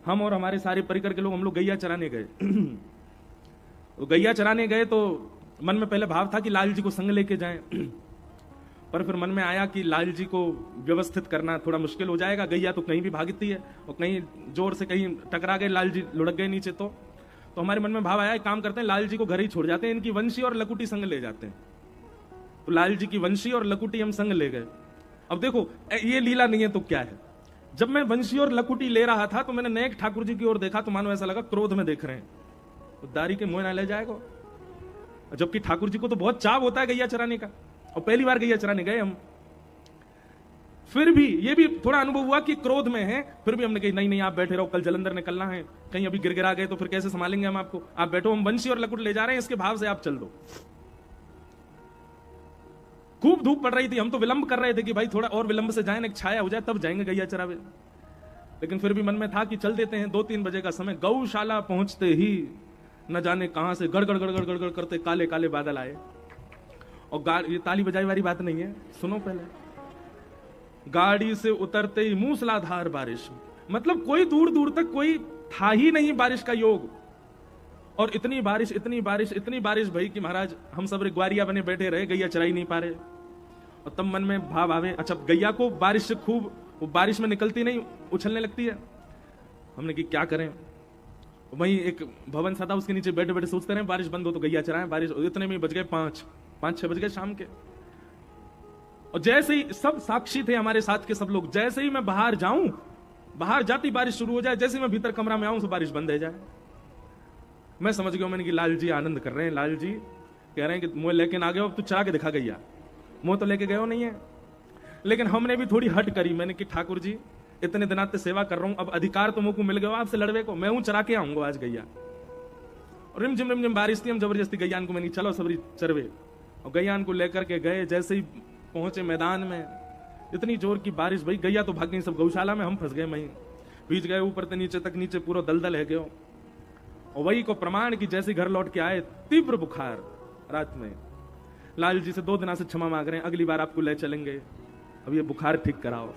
हम और हमारे सारे परिकर के लोग, हम लोग गैया चराने गए। तो गैया चराने गए तो मन में पहले भाव था कि लाल जी को संग लेके जाएं, पर फिर मन में आया कि लाल जी को व्यवस्थित करना थोड़ा मुश्किल हो जाएगा। गैया तो कहीं भी भागती है और कहीं जोर से कहीं टकरा गए, लाल जी लुढ़क गए नीचे। तो हमारे मन में भाव आया, एक काम करते हैं, लाल जी को घर ही छोड़ जाते हैं, इनकी वंशी और लकुटी संग ले जाते हैं। तो लाल जी की वंशी और लकुटी हम संग ले गए। अब देखो ये लीला नहीं है तो क्या है। जब मैं वंशी और लकुटी ले रहा था तो मैंने नेक ठाकुर जी की ओर देखा तो मानो ऐसा लगा क्रोध में देख रहे हैं, तो दारी के मुंह ना ले जाएगा। जबकि ठाकुर जी को तो बहुत चाव होता है गैया चराने का, और पहली बार गैया चराने गए हम। फिर भी ये भी थोड़ा अनुभव हुआ कि क्रोध में है, फिर भी हमने कही नहीं नहीं आप बैठे रहो, कल जलंधर निकलना है, कहीं अभी गिरगिरा गए तो फिर कैसे संभालेंगे हम आपको, आप बैठो, हम वंशी और लकुट ले जा रहे हैं, इसके भाव से आप चल दो। खूब धूप पड़ रही थी, हम तो विलंब कर रहे थे कि भाई थोड़ा और विलंब से जाए, एक छाया हो जाए तब जाएंगे गैया चरावे। लेकिन फिर भी मन में था कि चल देते हैं। 2-3 बजे का समय, गौशाला पहुंचते ही न जाने कहां से गड़गड़ गड़गड़ गड़गड़ करते काले काले बादल आए। और ये ताली बजाई वाली बात नहीं है, सुनो पहले। गाड़ी से उतरते ही मूसलाधार बारिश, मतलब कोई दूर दूर तक कोई था ही नहीं बारिश का योग। और इतनी बारिश इतनी बारिश इतनी बारिश भाई कि महाराज हम सब ग्वारिया बने बैठे रहे, गैया चराई नहीं पा रहे। और तब मन में भाव आवे, अच्छा गैया को बारिश से खूब, वो बारिश में निकलती नहीं, उछलने लगती है। हमने कि क्या करें। वहीं एक भवन सा था, उसके नीचे बैठे बैठे सोचते रहे बारिश बंद हो तो गैया चराएं। बारिश इतने में बज गए 5-6 बज गए शाम के। और जैसे ही सब साक्षी थे हमारे साथ के सब लोग, जैसे ही मैं बाहर जाऊं, बाहर जाती बारिश शुरू हो जाए, जैसे ही मैं भीतर कमरा में आऊं तो बारिश बंद हो जाए। मैं समझ गया, मैंने कि लाल जी आनंद कर रहे हैं, लाल जी कह रहे हैं कि मुंह लेके ना गए हो, अब तू चरा के दिखा गैया, मुंह तो लेके गए हो नहीं है। लेकिन हमने भी थोड़ी हट करी, मैंने कि ठाकुर जी इतने दिनात से सेवा कर रहा हूं, अब अधिकार तो मुझको मिल गया आपसे लड़वे को, मैं हूं चरा के आऊंगा आज गैया। और रिमझिम बारिश थी, हम जबरदस्ती गैयान को मैंने चलो सबरी चरवे, और गैयान को लेकर के गए। जैसे ही पहुंचे मैदान में, इतनी जोर की बारिश भाई, गैया तो भाग गई सब गौशाला में, हम फंस गए वहीं, बीच गए ऊपर से नीचे तक, नीचे पूरा दलदल है गयो। और वही को प्रमाण की जैसे घर लौट के आए, तीव्र बुखार रात में। लाल जी से 2 दिन से क्षमा मांग रहे हैं, अगली बार आपको ले चलेंगे, अब ये बुखार ठीक कराओ।